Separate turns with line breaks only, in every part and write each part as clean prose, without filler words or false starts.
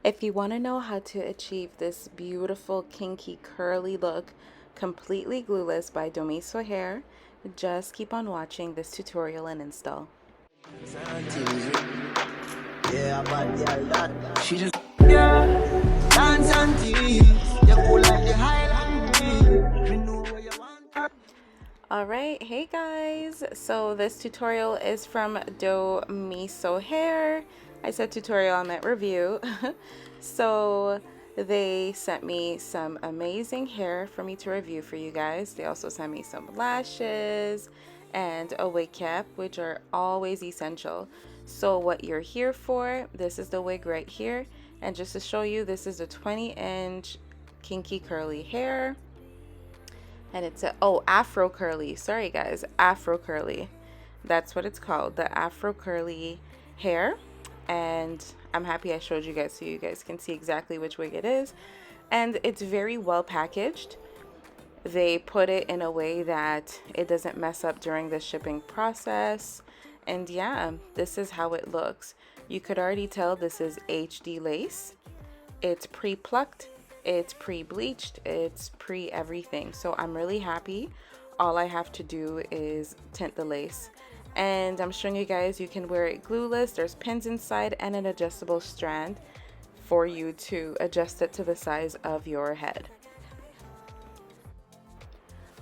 If you want to know how to achieve this beautiful kinky curly look completely glueless by DOMISO hair, just keep on watching this tutorial and install.
Yeah, but yeah, that she just dance and tease. You cool like the Highland breeze. You know where you want.
Alright, hey guys, so this tutorial is from DOMISO hair. I said tutorial, I meant review. So they sent me some amazing hair for me to review for you guys. They also sent me some lashes and a wig cap, which are always essential. So what you're here for, this is the wig right here, and just to show you, this is a 20-inch kinky curly hair. And it's a, oh, Afro curly. Sorry guys, Afro curly. That's what it's called, the Afro curly hair. And I'm happy I showed you guys so you guys can see exactly which wig it is. And it's very well packaged. They put it in a way that it doesn't mess up during the shipping process. And yeah, this is how it looks. You could already tell this is HD lace. It's pre-plucked, it's pre-bleached, it's pre-everything. So I'm really happy. All I have to do is tint the lace. And I'm showing you guys you can wear it glueless. There's pins inside and an adjustable strand for you to adjust it to the size of your head.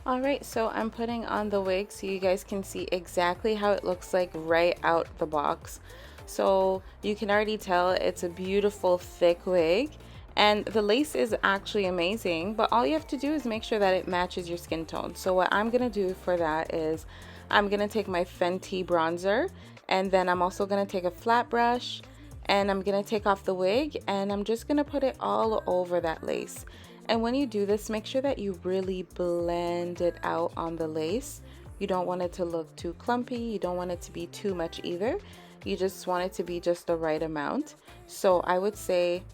Alright, so I'm putting on the wig so you guys can see exactly how it looks like right out the box. So you can already tell it's a beautiful thick wig, and the lace is actually amazing, but all you have to do is make sure that it matches your skin tone. So what I'm gonna do for that is I'm gonna take my Fenty bronzer, and then I'm also gonna take a flat brush, and I'm gonna take off the wig, and I'm just gonna put it all over that lace. And when you do this, make sure that you really blend it out on the lace. You don't want it to look too clumpy, you don't want it to be too much either. You just want it to be just the right amount. So I would say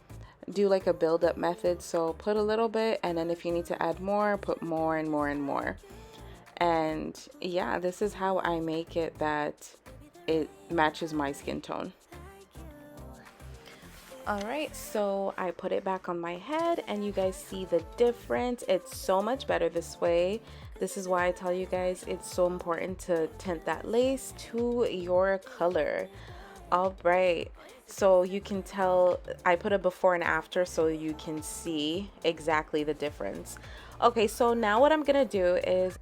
do like a build-up method. So put a little bit, and then if you need to add more, put more and more and more. And yeah, this is how I make it that it matches my skin tone. Alright, so I put it back on my head and you guys see the difference. It's so much better this way. This is why I tell you guys it's so important to tint that lace to your color. Alright, so you can tell I put a before and after so you can see exactly the difference. Okay, so now what I'm gonna do is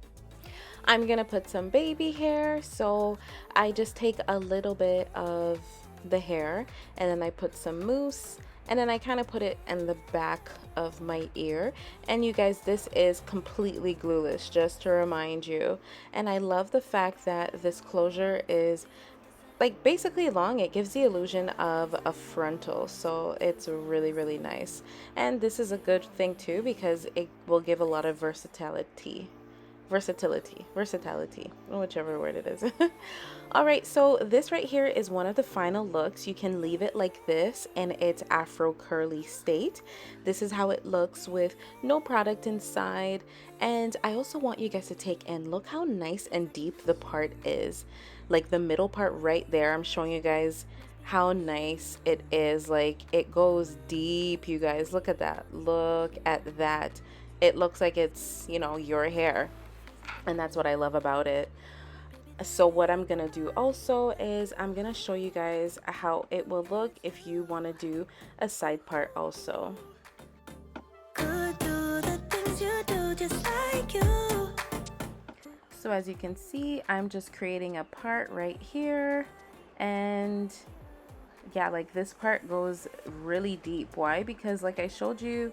I'm gonna put some baby hair. So I just take a little bit of the hair and then I put some mousse, and then I kind of put it in the back of my ear. And you guys, this is completely glueless, just to remind you. And I love the fact that this closure is like basically long. It gives the illusion of a frontal, so it's really nice. And this is a good thing too because it will give a lot of versatility, whichever word it is. All right, so this right here is one of the final looks. You can leave it like this in its Afro curly state. This is how it looks with no product inside. And I also want you guys to take in, look how nice and deep the part is. Like the middle part right there, I'm showing you guys how nice it is. Like it goes deep, you guys. Look at that. Look at that. It looks like it's, you know, your hair. And that's what I love about it. So what I'm gonna do also is I'm gonna show you guys how it will look if you want to do a side part also. So as you can see, I'm just creating a part right here, and yeah, like this part goes really deep. Why? Because like I showed you,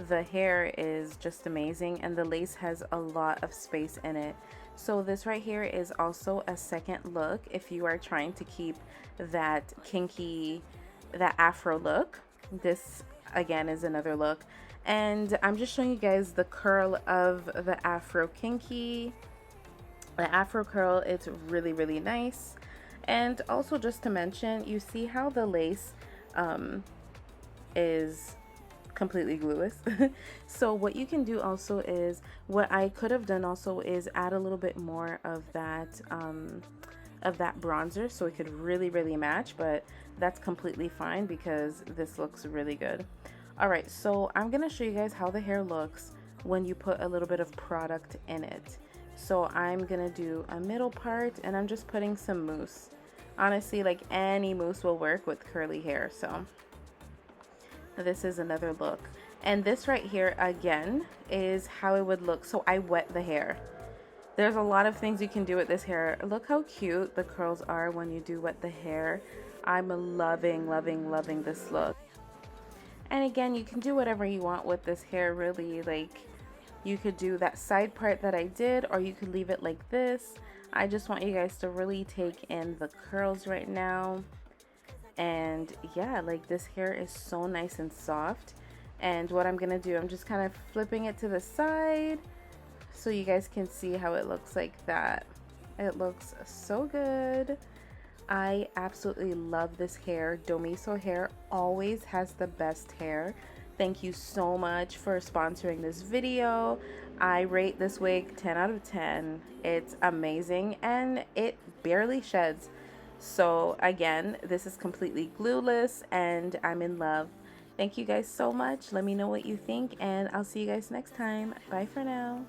the hair is just amazing and the lace has a lot of space in it. So this right here is also a second look if you are trying to keep that kinky, that Afro look. This again is another look, and I'm just showing you guys the curl of the Afro kinky. The Afro curl, it's really nice. And also just to mention, you see how the lace is completely glueless. So what you can do also is, what I could have done also is add a little bit more of that bronzer so it could really match, but that's completely fine because this looks really good. All right, so I'm gonna show you guys how the hair looks when you put a little bit of product in it. So I'm gonna do a middle part, and I'm just putting some mousse. Honestly, like any mousse will work with curly hair. So this is another look, and this right here again is how it would look. So I wet the hair. There's a lot of things you can do with this hair. Look how cute the curls are when you do wet the hair. I'm loving, loving, loving this look. And again, you can do whatever you want with this hair, really. Like, you could do that side part that I did, or you could leave it like this. I just want you guys to really take in the curls right now. And yeah, like, this hair is so nice and soft. And what I'm gonna do, I'm just kind of flipping it to the side so you guys can see how it looks like that. It looks so good. I absolutely love this hair. DOMISO hair always has the best hair. Thank you so much for sponsoring this video. I rate this wig 10 out of 10. It's amazing and it barely sheds. So again, this is completely glueless and I'm in love. Thank you guys so much. Let me know what you think, and I'll see you guys next time. Bye for now.